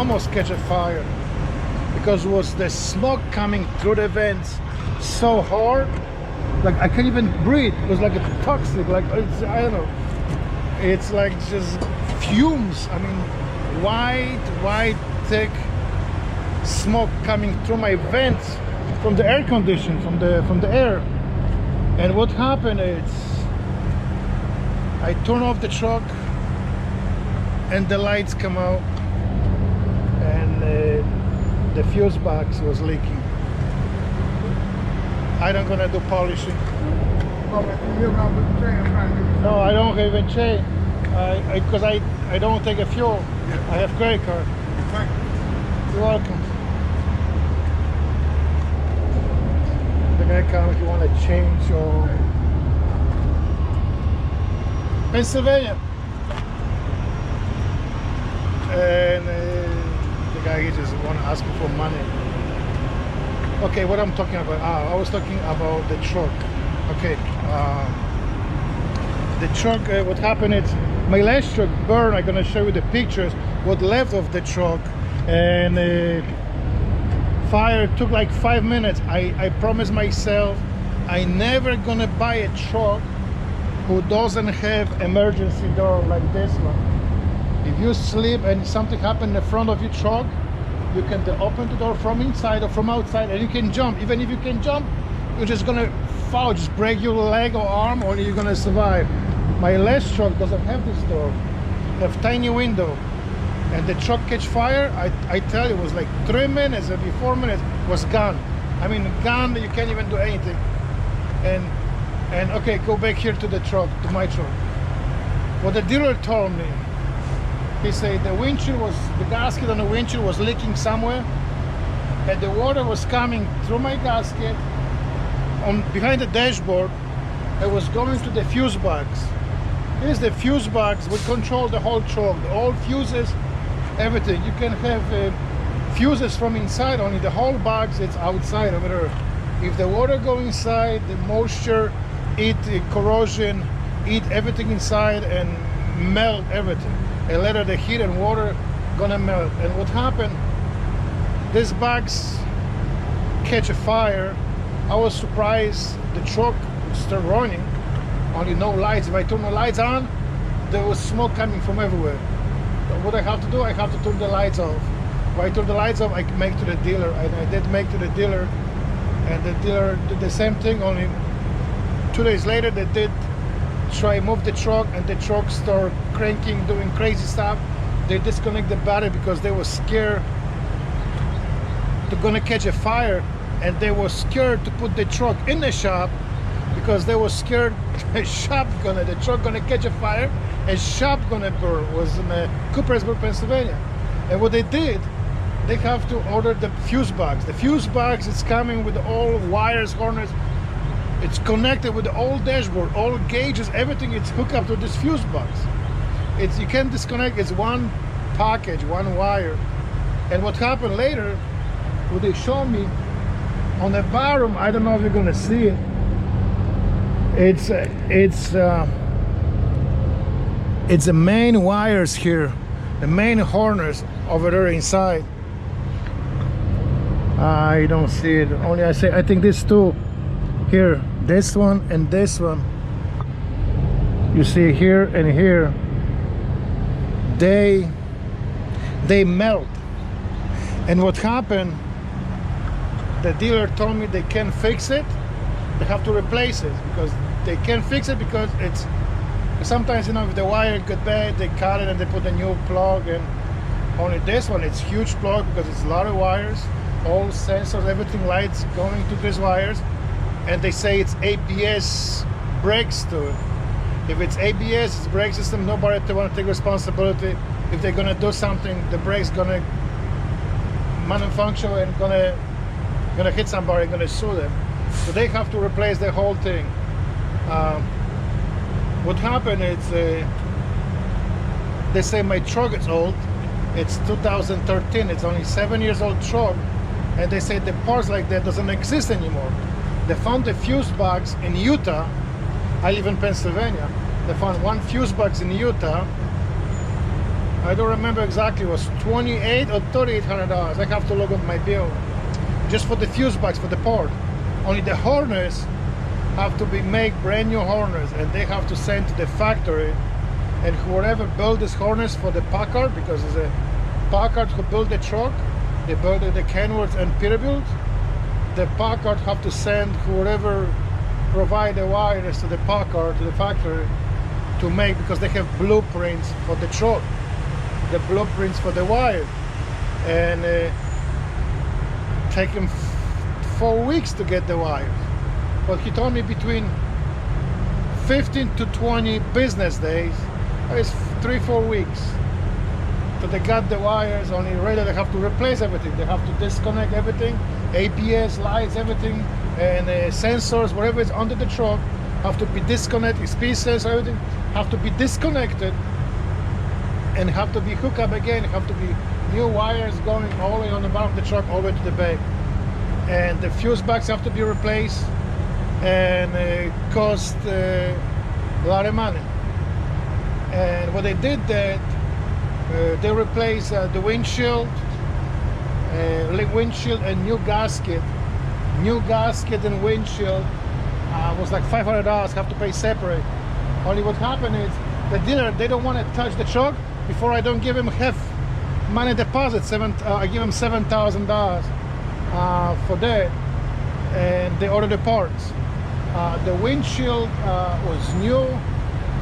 almost catch a fire because it was the smoke coming through the vents so hard, like I can't even breathe. It was like a toxic, like it's, I don't know, it's like just fumes. I mean, white thick smoke coming through my vents from the air condition, from the air. And what happened is I turn off the truck and the lights come out, and the fuse box was leaking. I don't gonna do polishing. No, I don't have a chain. Because I don't take a fuel. I have credit card. You're welcome. The guy comes if you want to change your Pennsylvania. And the guy he just want to ask me for money. Okay, what I'm talking about? I was talking about the truck. Okay, the truck. What happened is my last truck burned. I'm gonna show you the pictures. What left of the truck, and fire took like 5 minutes. I promised myself I never gonna buy a truck who doesn't have emergency door like this one. If you sleep and something happened in the front of your truck, you can open the door from inside or from outside, and you can jump. Even if you can jump, you're just gonna fall, just break your leg or arm, or you're gonna survive. My last truck doesn't have this door. It have tiny window, and the truck catch fire. I tell you, it was like 3 minutes, maybe 4 minutes, was gone. I mean, gone. You can't even do anything. And okay, go back here to the truck, to my truck. What the dealer told me, he said the windshield was, the gasket on the windshield was leaking somewhere, and the water was coming through my gasket on behind the dashboard. It was going to the fuse box. Here's the fuse box. We control the whole truck, all fuses, everything. You can have fuses from inside, only the whole box it's outside over there. If the water go inside, the moisture eat the corrosion, eat everything inside and melt everything. And later the heat and water gonna melt. And what happened, this box catch a fire. I was surprised the truck started running, only no lights. If I turn the lights on, there was smoke coming from everywhere. But what I have to do, I have to turn the lights off. If I turn the lights off, I can make to the dealer. And I did make to the dealer, and the dealer did the same thing, only 2 days later they did try move the truck, and the truck started cranking, doing crazy stuff. They disconnect the battery because they were scared they're gonna catch a fire, and they were scared to put the truck in the shop because they were scared the truck gonna catch a fire and shop gonna burn. It was in Coopersburg, Pennsylvania. And what they did, they have to order the fuse box. The fuse box is coming with all wires, harness. It's connected with the old dashboard, all gauges, everything. It's hooked up to this fuse box. You can't disconnect. It's one package, one wire. And what happened later, what they showed me on the bottom, I don't know if you're gonna see it. It's the main wires here, the main harness over there inside. I don't see it. Only I think these two here, this one and this one. You see here and here. They melt. And what happened? The dealer told me they can't fix it. They have to replace it because they can't fix it because it's sometimes, you know, if the wire get bad, they cut it and they put a new plug. And only this one, it's huge plug because it's a lot of wires, all sensors, everything, lights going to these wires. And they say it's ABS brakes to it. If it's ABS, it's brake system, nobody want to take responsibility. If they're gonna do something, the brake's gonna malfunction and gonna hit somebody, gonna sue them. So they have to replace the whole thing. What happened is they say my truck is old. It's 2013. It's only 7 years old truck, and they say the parts like that doesn't exist anymore. They found the fuse box in Utah. I live in Pennsylvania. They found one fuse box in Utah, I don't remember exactly, it was $2,800 or $3,800. I have to look at my bill. Just for the fuse box for the port. Only the harness have to be make brand new harness, and they have to send to the factory. And whoever built this harness for the Packard, because it's a Packard who built the truck, they built the Kenworth and Peterbilt. The Packard have to send whoever provide the wires to the Packard, to the factory, to make, because they have blueprints for the truck, the blueprints for the wire, and take him 4 weeks to get the wires. But he told me between 15 to 20 business days, it's 3-4 weeks. So they got the wires, only later they have to replace everything. They have to disconnect everything, ABS, lights, everything, and sensors, whatever is under the truck, have to be disconnected, speed sensor, everything, have to be disconnected and have to be hooked up again. Have to be new wires going all the way on the bottom of the truck, all the way to the back. And the fuse box have to be replaced, and cost a lot of money. And what they did that, they replaced the windshield and new gasket and windshield. Was like $500, have to pay separate. Only what happened is the dealer, they don't want to touch the truck before I don't give him half money deposit. I give him $7,000 for that, and they ordered the parts. The windshield was new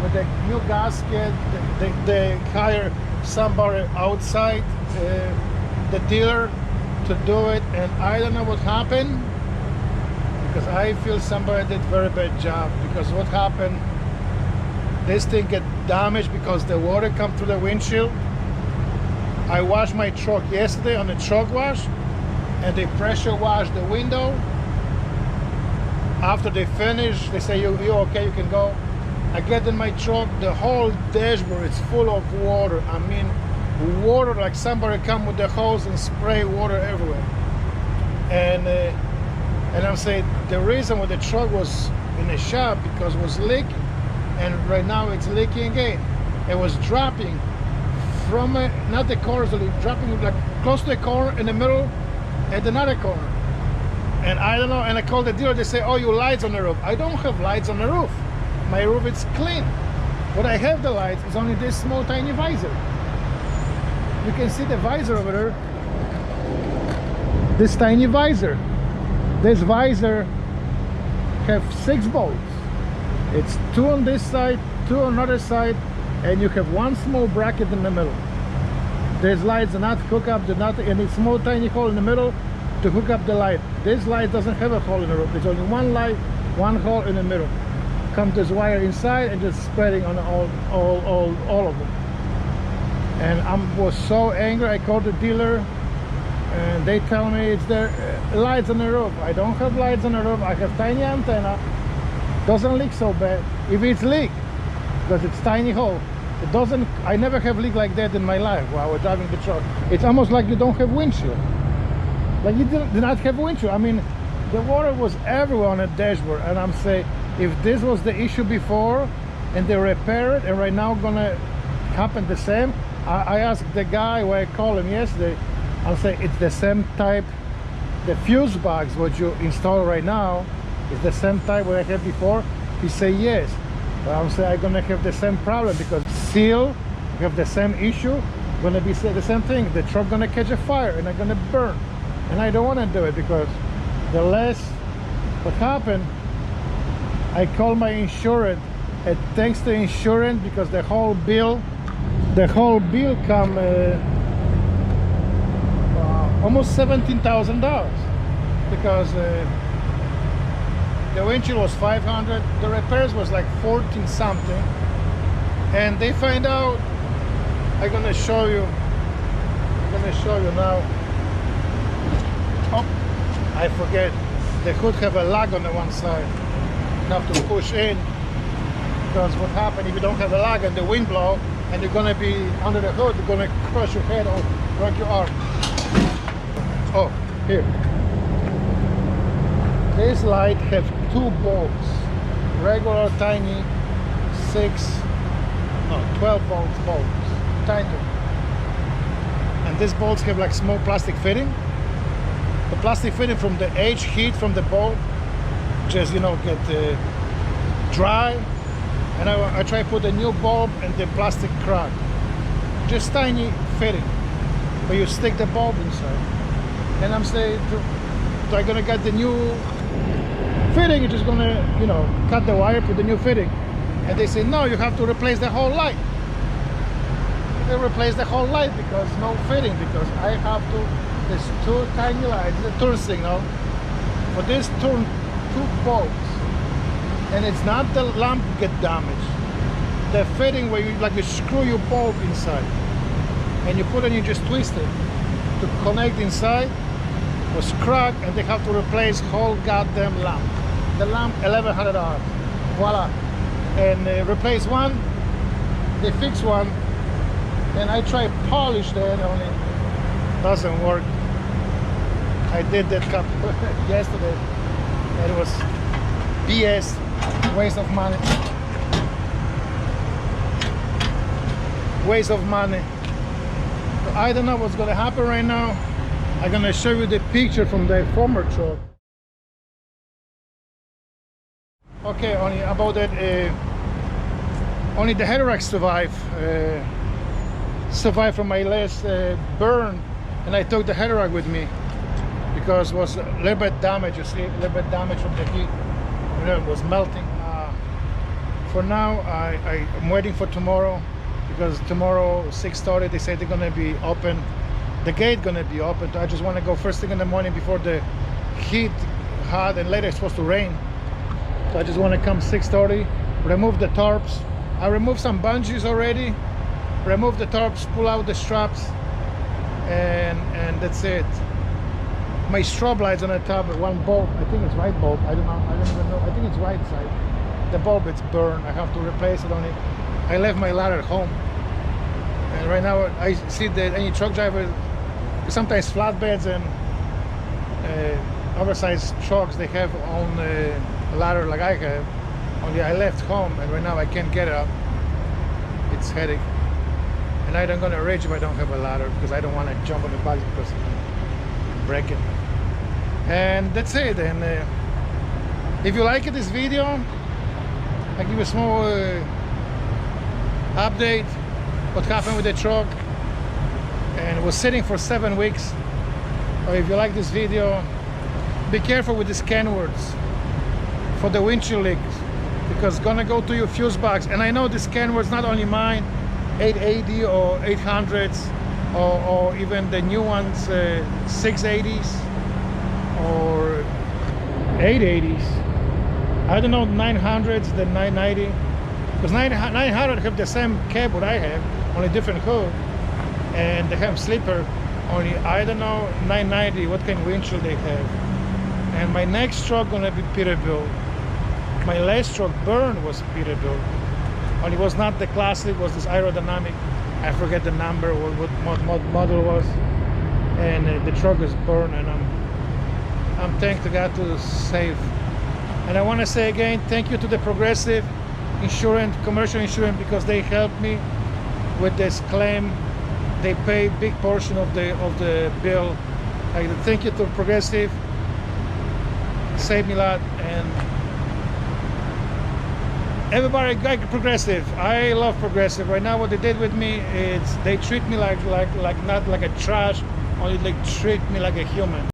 with the new gasket. They hire somebody outside the dealer to do it, and I don't know what happened, because I feel somebody did very bad job. Because what happened, this thing get damaged because the water come through the windshield. I washed my truck yesterday on the truck wash, and they pressure wash the window. After they finish, they say, you okay, you can go. I get in my truck, the whole dashboard is full of water. I mean, water like somebody come with the hose and spray water everywhere. And I'm saying the reason why the truck was in the shop, because it was leaking, and right now it's leaking again. It was dropping from not the corners, dropping like close to the corner, in the middle, at another corner. And I don't know, and I called the dealer, they say, oh, you lights on the roof. I don't have lights on the roof. My roof is clean. What I have the lights is only this small tiny visor. You can see the visor over there. This tiny visor. This visor have 6 bolts. It's 2 on this side, 2 on another side, and you have 1 small bracket in the middle. These lights are not hooked up, they're not any small tiny hole in the middle to hook up the light. This light doesn't have a hole in the roof. There's only 1 light, 1 hole in the middle. Come this wire inside and just spreading on all of them. And I was so angry. I called the dealer, and they tell me it's their lights on the roof. I don't have lights on the roof. I have tiny antenna. Doesn't leak so bad. If it's leak, because it's tiny hole, it doesn't. I never have leak like that in my life while I was driving the truck. It's almost like you don't have windshield. Like you do not have windshield. I mean, the water was everywhere on the dashboard, and I'm saying, if this was the issue before and they repair it, and right now gonna happen the same. I asked the guy when I called him yesterday, I'll say it's the same type, the fuse box what you install right now is the same type what I had before. He said yes. I'll say I'm gonna have the same problem, because seal, you have the same issue, gonna be the same thing. The truck gonna catch a fire and I'm gonna burn, and I don't want to do it, because the less what happened, I called my insurance, and thanks to insurance, because the whole bill come almost $17,000, because the windshield was $500, the repairs was like 14 something, and they find out. I'm gonna show you now. Oh, I forget, the hood have a lug on the one side. You have to push in, because what happens if you don't have a lug and the wind blow and you're gonna be under the hood, you're gonna crush your head or break your arm. Oh, here. This light has 2 bolts, regular tiny 12 volts bolts, tiny. and these bolts have like small plastic fitting. The plastic fitting from the age heat from the bolt just, you know, get dry, and I try to put a new bulb and the plastic crack, just tiny fitting, but you stick the bulb inside. And I'm saying, so I'm gonna get the new fitting, you're just gonna, you know, cut the wire, put the new fitting. And they say, no, you have to replace the whole light. They replace the whole light because no fitting, because I have to, there's two tiny lights, the turn signal, for this turn two bulbs. And it's not the lamp get damaged, the fitting where you like you screw your bulb inside and you put it and you just twist it to connect inside was cracked, and they have to replace whole goddamn lamp. The lamp $1,100, voila. And replace one, they fix one, and I try polish that, only doesn't work. I did that cup yesterday and it was BS, waste of money. Waste of money. So I don't know what's gonna happen right now. I'm gonna show you the picture from the former truck. Okay, only about that, only the headrack survived from my last burn, and I took the headrack with me because it was a little bit damaged, you see, a little bit damaged from the heat. You know, it was melting. For now, I'm waiting for tomorrow, because tomorrow 6:30 they say they're gonna be open, the gate gonna be open. I just want to go first thing in the morning before the heat hot, and later it's supposed to rain. So I just want to come 6:30, remove the tarps. I removed some bungees already, remove the tarps, pull out the straps, and that's it. My strobe lights on the top, one bulb, I think it's right bulb, I don't know, I don't even know, I think it's right side. The bulb, it's burned, I have to replace it on it. I left my ladder at home, and right now I see that any truck driver, sometimes flatbeds and oversized trucks, they have on a ladder like I have. Only I left home, and right now I can't get it up. It's headache, and I don't gonna rage if I don't have a ladder, because I don't want to jump on the bike because I break it. And that's it. And if you like this video, I give a small update what happened with the truck, and it was sitting for 7 weeks. Or if you like this video, be careful with the scan words for the windshield leaks, because it's gonna go to your fuse box. And I know the scan words, not only mine, 880 or 800s, or even the new ones, 680s or 880s. I don't know, 900s, the 990, because 900 have the same cable I have, only different hood, and they have slipper. Only I don't know 990 what kind of windshield they have. And my next truck gonna be Peterbilt. My last truck burn was Peterbilt, only it was not the classic, was this aerodynamic. I forget the number or what model was, and the truck is burned, and I'm thank to God to save. And I want to say again, thank you to the Progressive Insurance, commercial insurance, because they helped me with this claim. They pay big portion of the bill. Thank you to Progressive, saved me a lot. And everybody like Progressive. I love Progressive. Right now what they did with me is they treat me like not like a trash, only they treat me like a human.